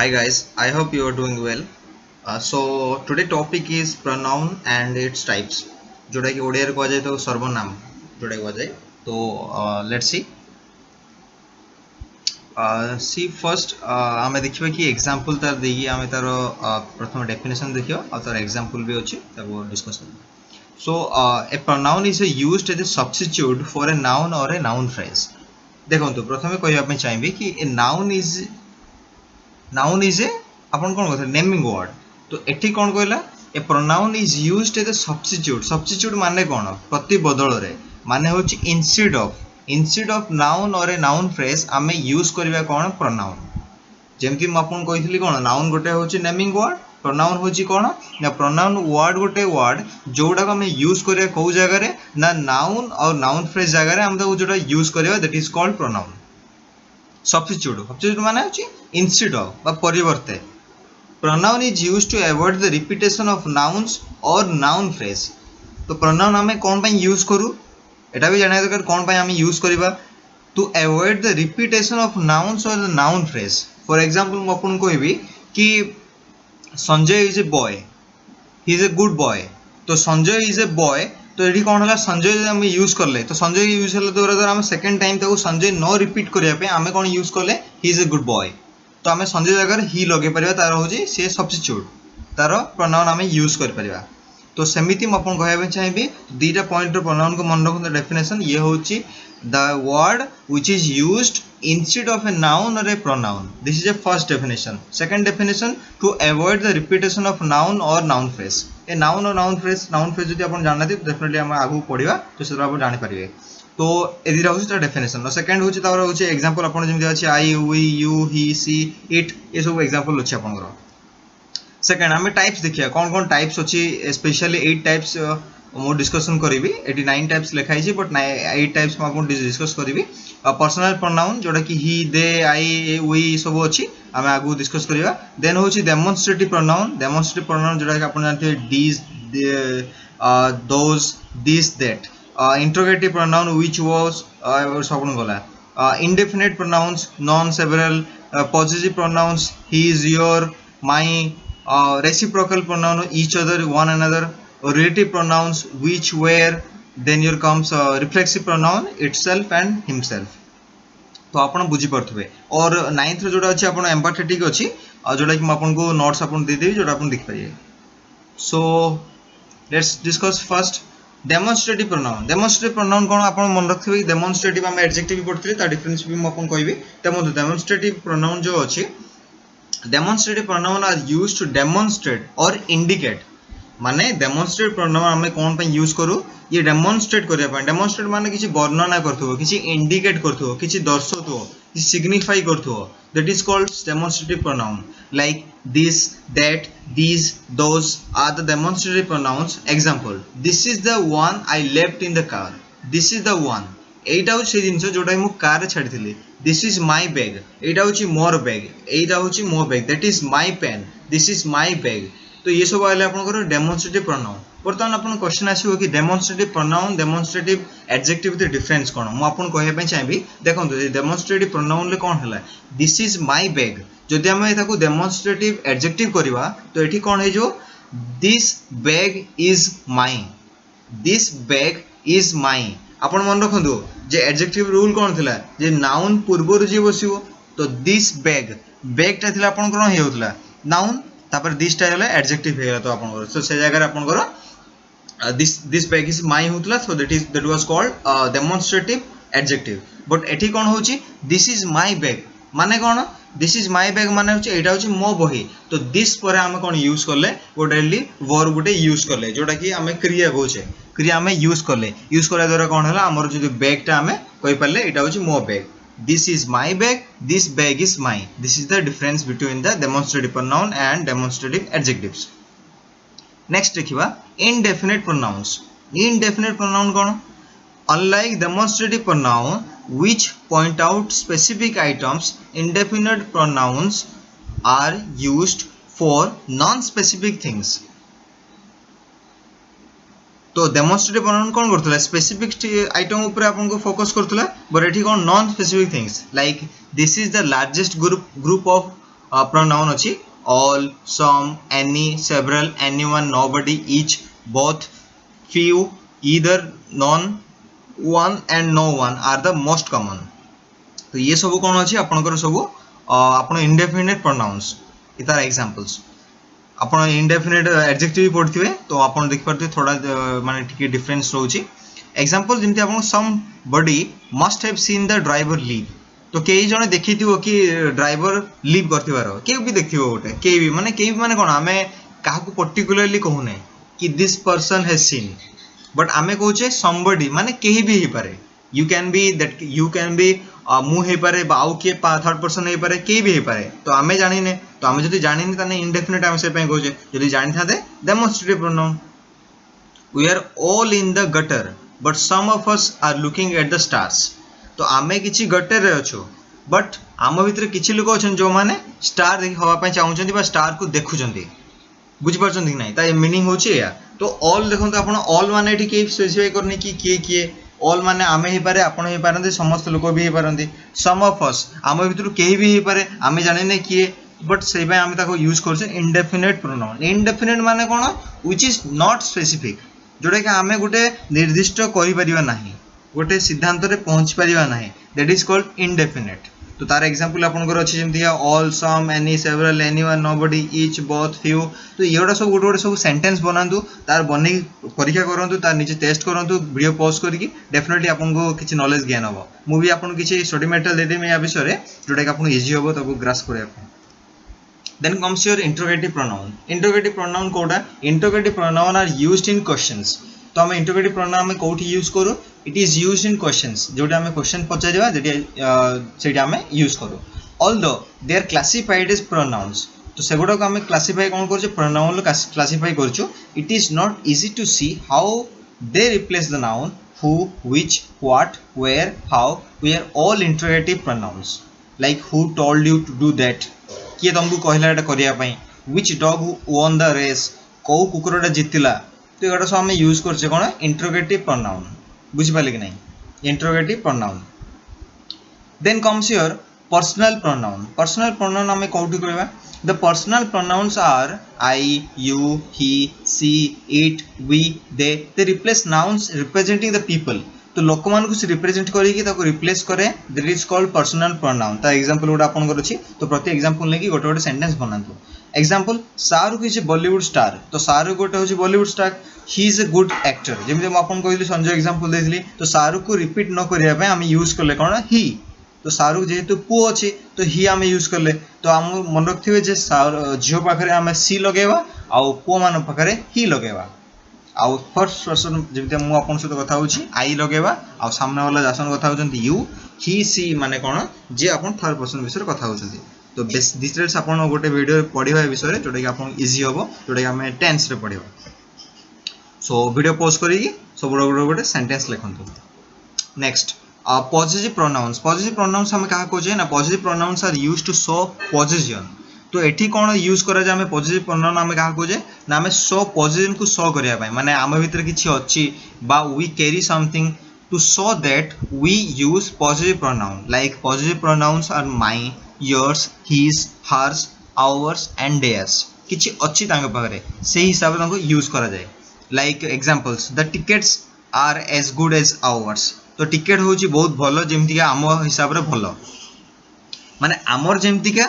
Hi guys, I hope you are doing well. So today topic is pronoun and its types. जोटा कि ओडिया रे कह जाए तो सर्वनाम जोटा कह जाए तो लेट्स सी फर्स्ट आमे देखिबा कि एग्जांपल तार देगी आमे तार प्रथम डेफिनेशन देखियो और तार एग्जांपल भी अछि ताको डिस्कस करबा. So a pronoun is used as a substitute for a noun or a noun phrase. देखंतु प्रथमे कहबा पे चाहिबे कि a noun is a अपन कौन कहते नेमिंग वर्ड. तो एठी कौन कहला a pronoun is used as a substitute माने कौन प्रति बदल रे माने होची instead of noun or a noun phrase आमे यूज करबा कौन प्रोनाउन. जेमति म आपन कहितली कौन नाउन गोटे होची नेमिंग वर्ड, प्रोनाउन होची कौन ना प्रोनाउन वर्ड गोटे वर्ड जोडा को हमें यूज करिया को जगह रे ना नाउन और नाउन फ्रेज जगह रे हम तो जोडा यूज करबा that is called pronoun. Substitute माने होची इंस्टेड ऑफ बा परिवर्ते. Pronoun is used to avoid the repetition of nouns or noun phrase. तो pronoun हमें कौन पाई यूज करू एटा भी जाने दरकार कौन पाई हमें यूज करिबा to avoid the repetition of nouns or the noun phrase. For example मैं आपन कहबी कि Sanjay is a boy, he is a good boy. तो संजय is a boy तो एठी कौन होला संजय हम यूज करले तो संजय यूज होला द्वारा हम सेकंड टाइम ताको संजय न रिपीट करिया पे हमें कौन यूज करले he is a good boy. तो आम संजय जगह ही लगे पारिबा तार होची से सब्स्टिट्यूट तार प्रोनाउन आम यूज कर पारिबा. तो सेमिति म आपन कहबा चाहिबी दुईटा पॉइंट रो प्रोनाउन को मन रखन डेफिनेशन ये होची the word which is used instead of a noun or a pronoun. This is a first definition. Second definition to avoid the repetition of noun or noun phrase. A noun or noun phrase जदि आपन जाननाती definitely हम आगु पढिबा तो सेरा आप जानि पारिबे. तो एदी रहउछ ता डेफिनेशन. और सेकंड होची तार होची एग्जांपल आपन जेमि अछि I we you he she it ये सब एग्जांपल अछि आपन गरो. सेकंड हमें टाइप्स देखिया कौन कौन टाइप्स अछि स्पेशली 8 टाइप्स मो डिस्कशन करिवि. एटी 9 टाइप्स लिखाई छी बट 8 टाइप्स म आपन डिस्कस करिवि. पर्सनल प्रोनाउन जोटा कि ही दे आई वी सब अछि हम आगु डिस्कस करिवा. देन होची डेमोन्स्ट्रेटिव प्रोनाउन जोटा कि आपन जानते this those this that. Interrogative pronoun which was सबन गला. Indefinite pronouns non several. Possessive pronouns he is your my. Reciprocal pronoun each other one another. Relative pronouns which where. Then here comes reflexive pronoun itself and himself. तो आपण बुझी पड़थबे. और 9th रो जोटा अछि आपण empathetic अछि जोटा कि म आपन को नोट्स आपन दे देबी जोटा आपण देख पारिए. So let's discuss first demonstrative pronoun कौन आप मन रखिए. डेमोन्स्ट्रेटिव आम एडजेक्टिव पढ़ते ता डिफरेंस भी मुझे कहबी. देखो डेमोन्स्ट्रेटिव प्रोनाउन जो अच्छी demonstrative pronoun are used to demonstrate और इंडिकेट. माने डेमोन्स्ट्रेट प्रोनाउन आम कौन पे यूज करू ये डेमोन्स्ट्रेट करने पे. डेमोन्स्ट्रेट माने किसी वर्णना करथो किसी इंडिकेट करथो किसी दर्शाथो किसी सिग्निफाई करथो that is called demonstrative pronoun. Like this that these those are the demonstrative pronouns. Example, this is the one I left in the car. This is the one एटा हो से जिंस जोटा मु कार छाड़ी थिली. This is my bag एटा होची मोर bag. एटा होची मो bag. That is my pen. This is my bag. तो ये सब आले आपन डेमोन्स्ट्रेटिव प्रोनाउन. बर्तमान आपन क्वेश्चन आसीबो कि demonstrative pronoun demonstrative adjective the difference कोन मु आपन कहय पय चाहिबी. देखंतु डेमोन्स्ट्रेटिव प्रोनाउन ले कोन हला दिस इज माय बैग. जदि आमे ताको डेमोन्स्ट्रेटिव एडजेक्टिव करबा तो एठी कोन हे जो this bag is my. This bag is my. आपण मन रखंदु जे एडजेक्टिव रूल कोन थिला जे नाउन पूर्वरु जे बसिबो तो दिस बैग ता थिला आपण कोन हे होतला नाउन तापर दिस टा हला एडजेक्टिव हेला. तो आपण सो से जगह आपण करो दिस बैग इज माय होतला. So that was called demonstrative adjective. But एठी कोन होची दिस इज माय बैग माने cone this is my bag माने होची एटा होची मो बही. तो दिस पर हम कोन यूज करले गोटेली वर्ब गोटे यूज करले जोटा कि हमें क्रिया कहूचे क्रिया हमें यूज करा द्वारा कोन हला हमर जो बैग टा हमें कहि परले एटा होची मो bag. This is my bag. This bag is mine. This is the difference between the demonstrative pronoun and demonstrative adjectives. Next देखिबा indefinite pronouns. Indefinite pronoun cone unlike demonstrative pronoun which point out specific items, indefinite pronouns are used for non-specific things. तो demonstrative pronoun कौन करथला specific item ऊपर आपन को focus करथला. But एठी कोन non specific things like this is the largest group of pronoun अछि all, some, any, several, anyone, nobody, each, both, few, either, none, one and no one are the most common. तो ये सब कौन अच्छी आपंकर सब आप इंडेफिनिट प्रोनाउंस तार एग्जांपल्स आप इंडेफिनिट एडजेक्टिव पढ़िथे तो आप देखिए थोड़ा माने टिके डिफरेंस रोचे एग्जांपल जमी आप somebody must have seen the driver leave तो कई जने देखी कि ड्राइवर लीव करथिबार के भी देखिबो गोटे के भी माने कोन आमे काहाकू पर्टिकुलरली कहूने कि this person has seen but आमे कहूचे समबडी माने केही भी ही पारे you can be that you can be मु हे पारे बा आउ के थर्ड पर्सन हे पारे के भी हे पारे तो आमे जानिने तो आमे जदि जानिने ताने इंडेफिनिट आमे से पे कहूचे जदि जानि थाते demonstrative pronoun we are all in the gutter but some of us are looking at the stars तो आमे किछि गटर रे अछो बट आम भितर किछि लोक अछन जो माने स्टार देखि हवा पय चाहुचंती बा स्टार को देखुचंती बुझि परचंती नै ता मीनिंग होछि या तो ऑल देखंत आपण ऑल माने एठी के स्पेसिफाई करनी कि किए ऑल माने आमे ही पारे आपण ही पारंती समस्त लोक भी ही पारंती सम ऑफ अस आम भितर केही भी ही पारे आमे जानि नै किए बट से भाई आमे ताको यूज करछे इंडेफिनिट प्रोनाउन इंडेफिनिट माने कोन व्हिच इज नॉट स्पेसिफिक जोटा कि आमे गोटे निर्दिष्ट करि परिबा नाही गोटे सिद्धांत रे पहुंच परिबा नाही दैट इज कॉल्ड इंडेफिनिट तो तार एग्जांपल आपनकर अछि जेमति all some any several anyone nobody each both few तो एटा सब गोटे गोटे सब सेंटेंस बनांतु तार बनै परीक्षा करंतु तार नीचे टेस्ट करंतु वीडियो पॉज करके डेफिनेटली आपनको किछि नॉलेज ज्ञान हो मु भी आपन किछि स्टडी मटेरियल दे देमे या विषय रे जोटा कि आपन इजी होबो तब ग्रास्प करया Then comes your interrogative pronoun. Interrogative pronoun कोडा interrogative pronoun are used in questions. तो हम interrogative pronoun में कोठी यूज करू it is used in questions जोटा हमें क्वेश्चन पचारिबा जेटी सेटा हमें यूज करू although they are classified as pronouns तो सेगुडा को हमें क्लासिफाई कोन करछु pronoun लो क्लासिफाई करछु it is not easy to see how they replace the noun who which what where how we are all interrogative pronouns like who told you to do that किए तुमको कहला एटा करिया पई which dog won the race को कुकुरटा जितिला तो एटा सब हम यूज करछे कोन इंटरोगेटिव प्रोनाउन बुझि पाले कि नै interrogative pronoun then comes your personal pronoun हम कोठी करबा the personal pronouns are I you he she it we they replace nouns representing the people तो लोक मान को रिप्रेजेंट करी ताको रिप्लेस करे that is called personal pronoun ता एग्जांपल गोटा आपन कर अछि तो प्रति एग्जांपल लेकी गोटे गोटे सेंटेंस बनांतु example Shahrukh is a Bollywood star तो शाहरुख गोटे होछि Bollywood star he is a good actor जेमि हम आपन कहली संजय एग्जांपल देथिली तो शाहरुख को रिपीट न करिया पे हम यूज करले कोन ही तो शाहरुख जेहेतु पु अछि तो ही हम यूज करले तो हम मन रखथिबे जे जियो पाखरे हम सी लगेबा आ पु मान पाखरे ही लगेबा आउ फर्स्ट पर्सन जेमते मु आपन सहित कथा होछि आई लगेबा आ सामने वाला जासन कथा होचंती यू ही सी माने कोन जे आपन थर्ड पर्सन विषय कथा होचंती तो बेस डिटेल्स आपन गोटे वीडियो पढिबा विषय जोटा कि आपन इजी होबो जोटा कि हम टेंस रे पढिबा सो वीडियो पॉज करी सब गोटे सेंटेंस लिखंतु नेक्स्ट पॉजिटिव प्रोनाउंस हम कहा कोजे ना positive pronouns are used to show position तो एठी कोन यूज करा जे हमें पॉजिटिव प्रोनाउन हमें कहा कोजे ना हमें शो पोजीशन को शो करिया पाए माने आम भीतर किछि अछि बा we carry something to show that we use positive pronoun like positive pronouns are my yours his hers ours and theirs किछि अछि तांग पाखरे से हिसाब तांको यूज करा जाय like examples the tickets are as good as ours तो ticket होची बहुत भलो जेमति का आम हिसाब रे भलो माने आमर जेमति का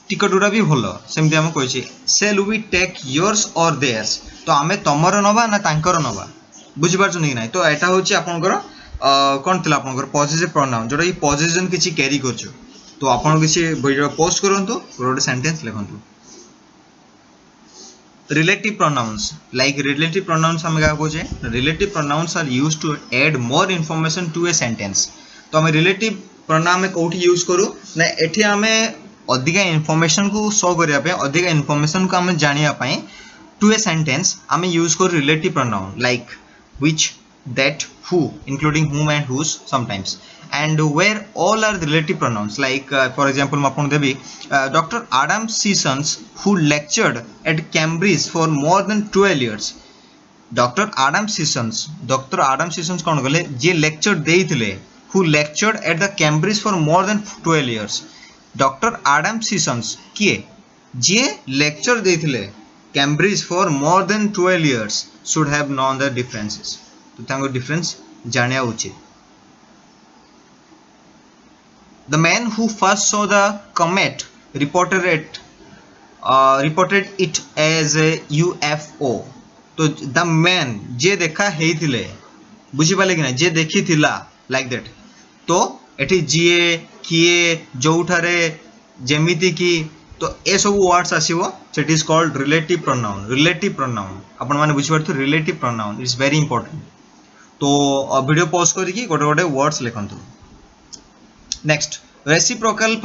टिकट उडा भी भलो सेमति हम कहछि सेल वी टेक योर्स और देयर्स तो आमे तमरो नबा ना तांकर नबा बुझि पारछु नै नै तो एटा होची आपनकर कोन थिला आपनकर पॉजिटिव प्रोनाउन जोटा कि पोजीशन किछि कैरी करछु तो आपन किछि वीडियो पोस्ट करंतु रोड सेंटेंस लिखंतु relative pronouns like relative pronouns हम क्या कोचे relative pronouns are used to add more information to a sentence तो हम relative pronoun में कोठी यूज करू ना एठी हमें अधिक इंफॉर्मेशन को शो करिया पे अधिक इंफॉर्मेशन को हम जानिया पाए टू ए सेंटेंस हम यूज करू relative pronoun like which that who including whom and whose sometimes and where all are relative pronouns like for example mapun debi Dr. Adam Sessions who lectured at Cambridge for more than 12 years Dr. Adam Sessions kon gale je lecture deithile who lectured at the Cambridge for more than 12 years Dr. Adam Sessions kiye जे lecture देथिले Cambridge for more than 12 years should have known the differences. तो तांको difference जानिया उचित. The man who first saw the comet reported it as a UFO. तो the man जे देखा हेइथिले बुझी पाले कि ना जे देखी थिला like that. तो एठी जिए किए जोठारे जेमिति की तो ए सब वर्ड्स आसीबो it is called relative pronoun आपण माने बुझी परथु relative pronoun is very important. तो वीडियो पॉज करिकि गोटे गोटे वर्ड्स लिखंतु. Next reciprocal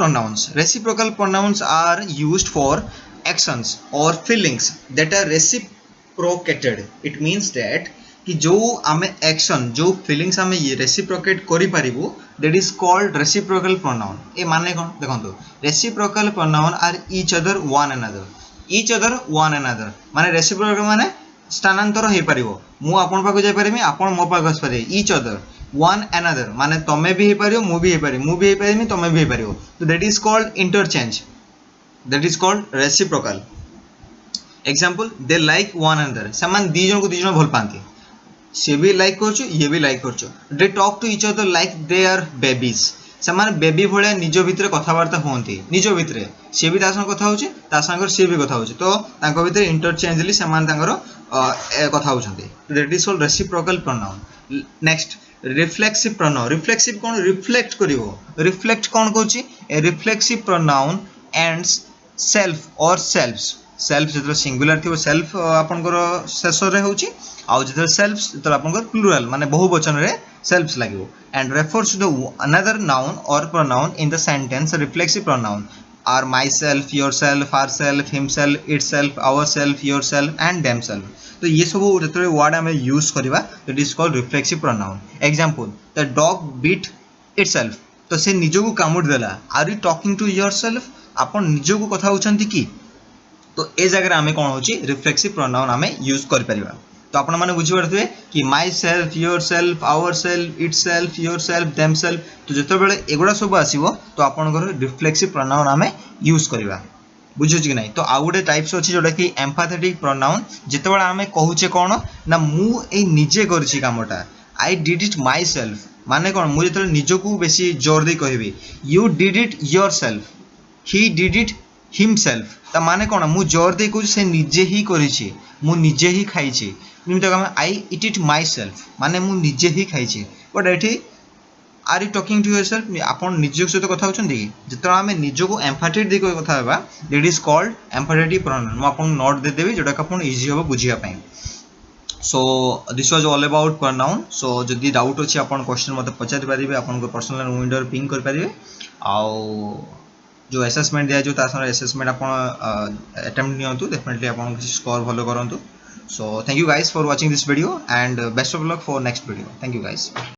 pronouns are used for actions or feelings that are reciprocated. It means that कि जो आमे एक्शन जो फीलिंग्स आमे रेसिप्रोकेट करि पारिबु that is called reciprocal pronoun. ए माने कोन देखंतु reciprocal pronoun are each other one another माने रेसिप्रोकल माने स्थानांतर हे पारिबो मु आपन पाको जाय पारिबी आपन मो पाको आस पारे ईच अदर वन अनदर माने तमे भी हे पारिबो मु भी हे पारिबी तमे भी हे पारिबो. तो that is called interchange that is called reciprocal. Example they like one another समान दी जन को दी जन भल पांती से भी लाइक करछु ये भी लाइक करछु. They talk to each other like they are babies समान बेबी भले निज भितर कथबार्ता होती निज भितर सी भी तासन कथा होची ता संगर सी भी कथा होची तो तांको भितर इंटरचेंजली समान तांगर कथा होचंती. That is called reciprocal pronoun. Next reflexive pronoun. Reflexive कोन रिफ्लेक्ट करिवो रिफ्लेक्ट कोन कहूची ए reflexive pronoun ends self or selves self जतरा सिंगुलर थियो सेल्फ आपनकर शेष रे होची आउ जतरा सेल्फ्स जतरा आपनकर प्लुरल माने बहुवचन रे सेल्फ्स लागिवो and refers to the another noun or pronoun in the sentence. Reflexive pronoun are myself yourself ourself himself itself ourself yourself and themself. तो ये सब जतरे वर्ड हमें यूज करबा that is called reflexive pronoun. Example the dog bit itself तो से निजो को कामुड़ देला are you talking to yourself आपन निजो को कथा होचंती की तो ए जगह आमे कोन होची रिफ्लेक्सिव प्रोनाउन आमे यूज कर परिबा. तो आपण माने बुझी परथुए कि myself yourself ourself itself yourself themself तो जते बेले एगुडा सब आसीबो तो आपण घर रिफ्लेक्सिव प्रोनाउन आमे यूज करबा. बुझुछ कि नहीं. तो आ गुटे टाइप्स अछि जोटा कि एम्फैथेटिक प्रोनाउन जते बेले आमे कहूचे कोन ना मु ए निजे करछि कामटा I did it myself माने कोन मु जते निजो को बेसी जोर दे कहबी you did it yourself he did it himself ता माने कोन मु जोर दे कहू से निजे ही करिछि मु निजे ही खाइछि. निमित्त I eat it myself माने मु निजे ही खाइछि. बट एठी are you talking to yourself आपन निज सहित कथा होचंदी जतरा हमें निज को एम्फैटिक दे कथा हेबा दैट इज कॉल्ड एम्फैटिक प्रोनाउन. मु आपन नोट दे देबी जोटा आपन इजी होबो बुझिया पई. So this was all about pronoun. So जदी डाउट अछि आपन क्वेश्चन मते पचारि परिबे आपन को पर्सनल विंडो रे पिंग कर परिबे आउ जो असेसमेंट दिया जो तासर असेसमेंट आपन अटेम्प्ट नियंतु डेफिनेटली आपन किसी स्कोर भलो करंतु. So thank you guys for watching this video and best of luck for next video. Thank you guys.